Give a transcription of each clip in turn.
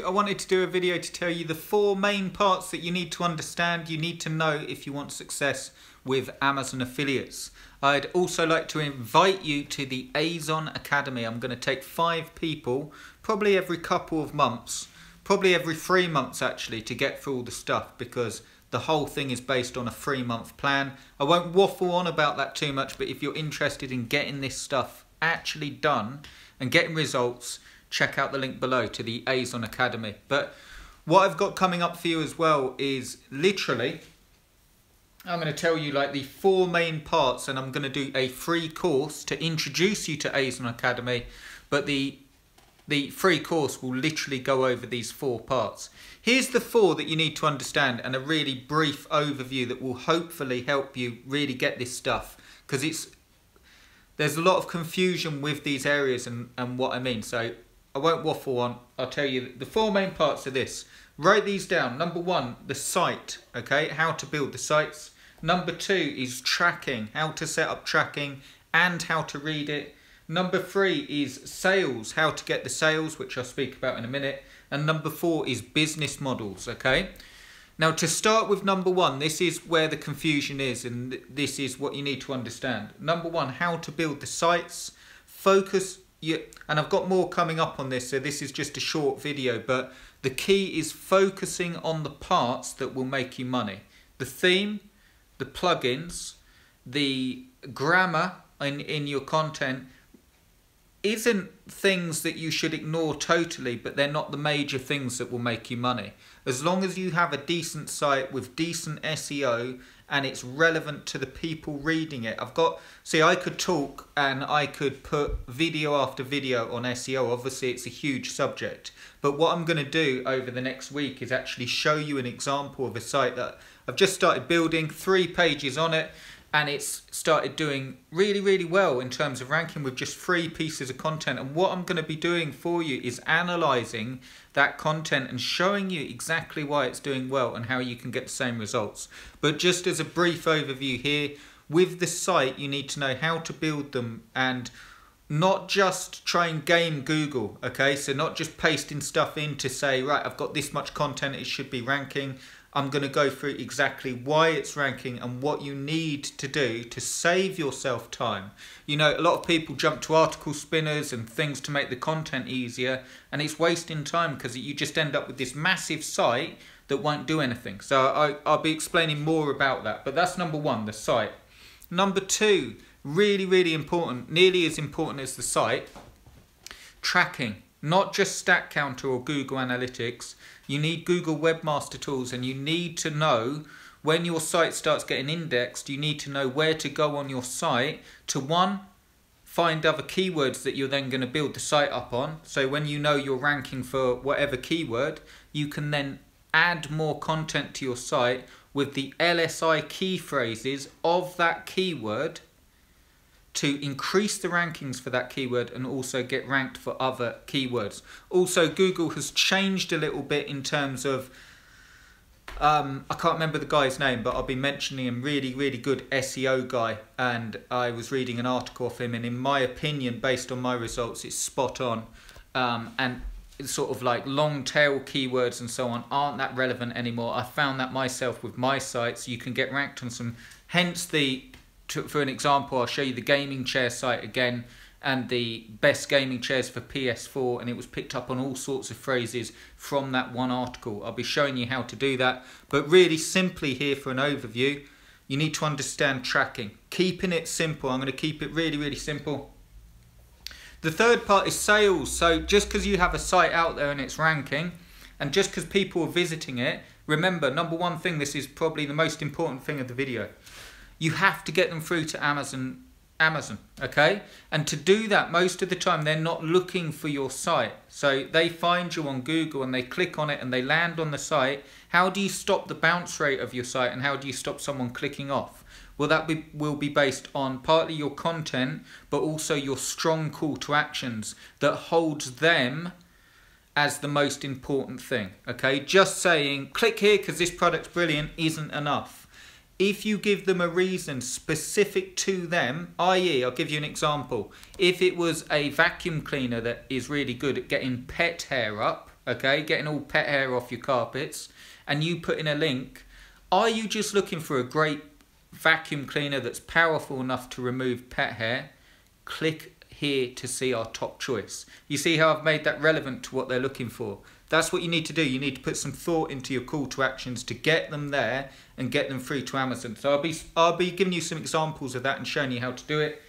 I wanted to do a video to tell you the 4 main parts that you need to understand, you need to know if you want success with Amazon affiliates. I'd also like to invite you to the Azon Academy. I'm going to take 5 people, probably every couple of months, probably every 3 months actually, to get through all the stuff, because the whole thing is based on a 3-month plan. I won't waffle on about that too much, but if you're interested in getting this stuff actually done and getting results, check out the link below to the Azon Academy. But what I've got coming up for you as well is literally, I'm going to tell you like the 4 main parts, and I'm going to do a free course to introduce you to Azon Academy, but the free course will literally go over these 4 parts. Here's the 4 that you need to understand, and a really brief overview that will hopefully help you really get this stuff, because there's a lot of confusion with these areas and what I mean. So I won't waffle on. I'll tell you the 4 main parts of this. Write these down. Number 1, the site, okay? How to build the sites. Number 2 is tracking, how to set up tracking and how to read it. Number 3 is sales, how to get the sales, which I'll speak about in a minute. And number 4 is business models, okay? Now to start with number 1, this is where the confusion is, and this is what you need to understand. Number 1, how to build the sites. Focus, and I've got more coming up on this, so this is just a short video, but the key is focusing on the parts that will make you money. The theme, the plugins, the grammar in your content isn't things that you should ignore totally, but they're not the major things that will make you money. As long as you have a decent site with decent SEO and it's relevant to the people reading it. I could talk and I could put video after video on SEO. Obviously it's a huge subject, but what I'm going to do over the next week is actually show you an example of a site that I've just started building, 3 pages on it, and it's started doing really, really well in terms of ranking with just 3 pieces of content. And what I'm going to be doing for you is analysing that content and showing you exactly why it's doing well and how you can get the same results. But just as a brief overview here, with the site you need to know how to build them and not just try and game Google, okay? So not just pasting stuff in to say, right, I've got this much content, it should be ranking. I'm going to go through exactly why it's ranking and what you need to do to save yourself time. You know, a lot of people jump to article spinners and things to make the content easier, and it's wasting time because you just end up with this massive site that won't do anything. So I'll be explaining more about that, but that's number 1, the site. Number 2, really, really important, nearly as important as the site, tracking. Not just StatCounter or Google Analytics. You need Google Webmaster Tools, and you need to know when your site starts getting indexed, you need to know where to go on your site to 1, find other keywords that you're then going to build the site up on. So when you know you're ranking for whatever keyword, you can then add more content to your site with the LSI key phrases of that keyword to increase the rankings for that keyword and also get ranked for other keywords. Also, Google has changed a little bit in terms of, I can't remember the guy's name, but I'll be mentioning him, really, really good SEO guy. And I was reading an article of him, and in my opinion, based on my results, it's spot on. And it's sort of like long tail keywords and so on aren't that relevant anymore. I found that myself with my sites. You can get ranked on some, hence for an example, I'll show you the gaming chair site again and the best gaming chairs for PS4, and it was picked up on all sorts of phrases from that one article. I'll be showing you how to do that, but really simply here for an overview, you need to understand tracking. Keeping it simple, I'm going to keep it really, really simple. The third part is sales. So just because you have a site out there and it's ranking, and just because people are visiting it, remember, number 1 thing, this is probably the most important thing of the video. You have to get them through to Amazon, okay? And to do that, most of the time, they're not looking for your site. So they find you on Google and they click on it and they land on the site. How do you stop the bounce rate of your site, and how do you stop someone clicking off? Well, that will be based on partly your content, but also your strong call to actions that holds them as the most important thing, okay? Just saying, click here because this product's brilliant isn't enough. If you give them a reason specific to them, i.e., I'll give you an example. If it was a vacuum cleaner that is really good at getting pet hair up, okay, getting all pet hair off your carpets, and you put in a link, are you just looking for a great vacuum cleaner that's powerful enough to remove pet hair? Click here to see our top choice. You see how I've made that relevant to what they're looking for? That's what you need to do. You need to put some thought into your call to actions to get them there and get them through to Amazon. So I'll be giving you some examples of that and showing you how to do it.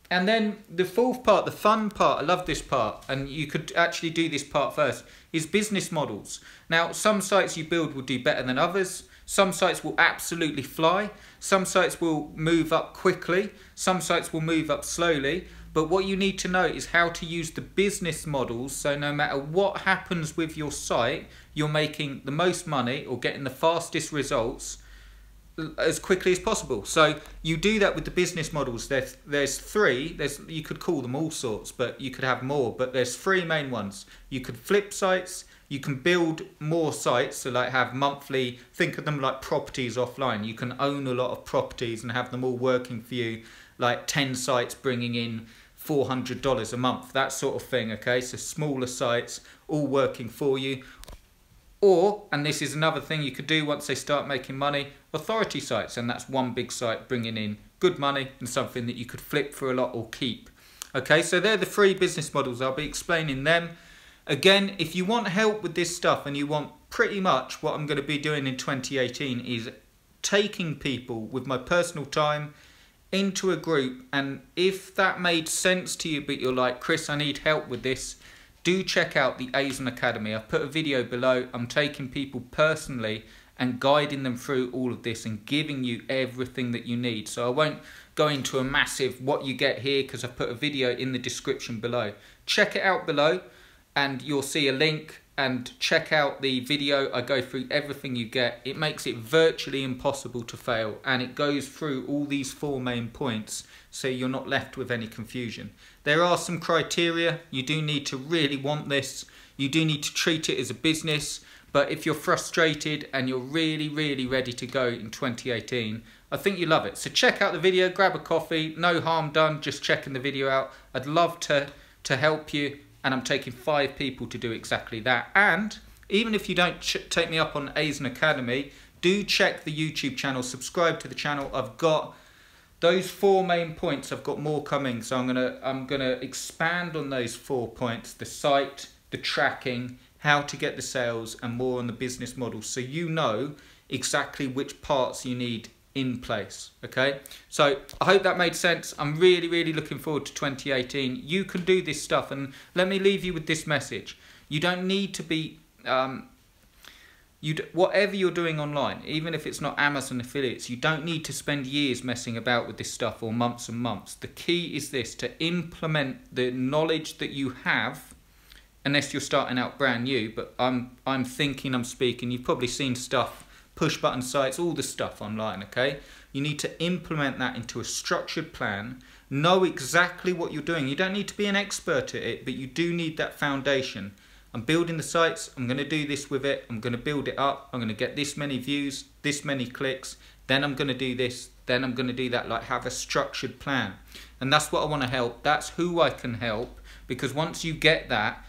And then the fourth part, the fun part, I love this part, and you could actually do this part first, is business models. Now, some sites you build will do better than others. Some sites will absolutely fly. Some sites will move up quickly. Some sites will move up slowly. But what you need to know is how to use the business models, so no matter what happens with your site, you're making the most money or getting the fastest results as quickly as possible. So you do that with the business models. There's three. You could call them all sorts, but you could have more. But there's three main ones. You could flip sites. You can build more sites, so like have monthly, think of them like properties offline. You can own a lot of properties and have them all working for you, like 10 sites bringing in $400 a month, that sort of thing, okay? So smaller sites, all working for you. Or, and this is another thing you could do once they start making money, authority sites, and that's one big site bringing in good money and something that you could flip for a lot or keep. Okay, so they're the three business models. I'll be explaining them. Again, if you want help with this stuff and you want pretty much what I'm going to be doing in 2018 is taking people with my personal time into a group, and if that made sense to you but you're like, Chris, I need help with this, do check out the AZON Academy. I've put a video below. I'm taking people personally and guiding them through all of this and giving you everything that you need. So I won't go into a massive what you get here because I've put a video in the description below. Check it out below and you'll see a link, and check out the video. I go through everything you get. It makes it virtually impossible to fail, and it goes through all these four main points so you're not left with any confusion. There are some criteria. You do need to really want this. You do need to treat it as a business, but if you're frustrated and you're really, really ready to go in 2018, I think you love it. So check out the video, grab a coffee, no harm done, just checking the video out. I'd love to help you. And I'm taking 5 people to do exactly that. And even if you don't take me up on AZON Academy, do check the YouTube channel, subscribe to the channel. I've got those 4 main points. I've got more coming, so I'm gonna expand on those 4 points: the site, the tracking, how to get the sales, and more on the business model, so you know exactly which parts you need in place. Okay, so I hope that made sense. I'm really, really looking forward to 2018. You can do this stuff, and let me leave you with this message. You don't need to be whatever you're doing online, even if it's not Amazon affiliates, you don't need to spend years messing about with this stuff, or months and months. The key is this: to implement the knowledge that you have, unless you're starting out brand new. But I'm thinking, I'm speaking, you've probably seen stuff, push button sites, all the stuff online, okay? You need to implement that into a structured plan, know exactly what you're doing. You don't need to be an expert at it, but you do need that foundation. I'm building the sites, I'm going to do this with it, I'm going to build it up, I'm going to get this many views, this many clicks, then I'm going to do this, then I'm going to do that. Like, have a structured plan. And that's what I want to help. That's who I can help, because once you get that,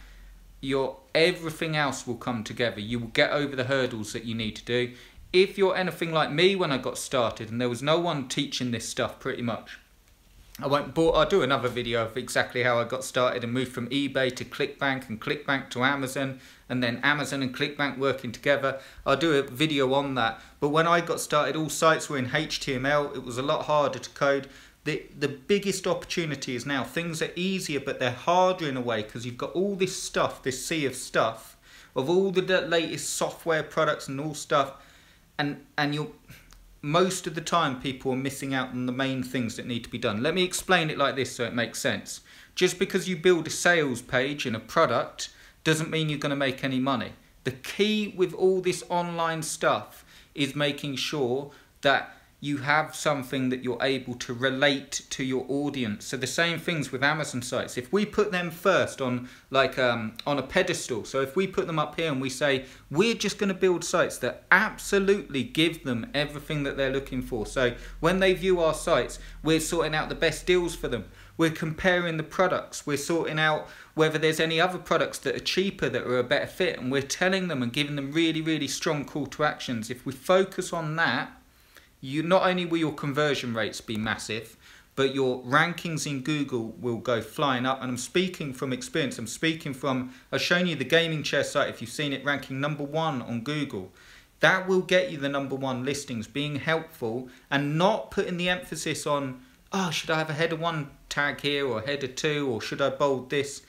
everything else will come together. You will get over the hurdles that you need to do. If you're anything like me when I got started and there was no one teaching this stuff pretty much, I'll do another video of exactly how I got started and moved from eBay to ClickBank and ClickBank to Amazon, and then Amazon and ClickBank working together. I'll do a video on that. But when I got started, all sites were in HTML. It was a lot harder to code. The biggest opportunity is now. Things are easier, but they're harder in a way, because you've got all this stuff, this sea of stuff, of all the latest software products and all stuff. And most of the time people are missing out on the main things that need to be done. Let me explain it like this so it makes sense. Just because you build a sales page in a product doesn't mean you're going to make any money. The key with all this online stuff is making sure that you have something that you're able to relate to your audience. So the same things with Amazon sites. If we put them first on on a pedestal, so if we put them up here and we say, we're just going to build sites that absolutely give them everything that they're looking for. So when they view our sites, we're sorting out the best deals for them. We're comparing the products. We're sorting out whether there's any other products that are cheaper that are a better fit, and we're telling them and giving them really, really strong call to actions. If we focus on that, you not only will your conversion rates be massive, but your rankings in Google will go flying up. And I'm speaking from experience. I've shown you the gaming chair site, if you've seen it, ranking #1 on Google. That will get you the #1 listings, being helpful and not putting the emphasis on, oh, should I have a header 1 tag here or a header 2, or should I bold this?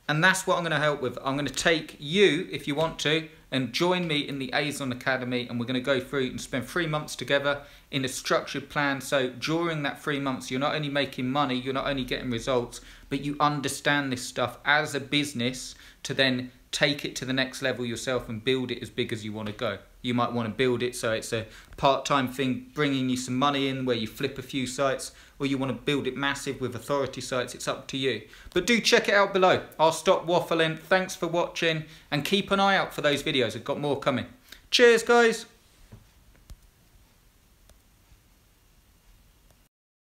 And that's what I'm going to help with. I'm going to take you, if you want to, and join me in the ASON Academy, and we're going to go through and spend 3 months together in a structured plan. So during that 3 months, you're not only making money, you're not only getting results, but you understand this stuff as a business to then take it to the next level yourself and build it as big as you want to go. You might want to build it so it's a part-time thing bringing you some money in where you flip a few sites, or you want to build it massive with authority sites. It's up to you. But do check it out below. I'll stop waffling. Thanks for watching, and keep an eye out for those videos. I've got more coming. Cheers, guys.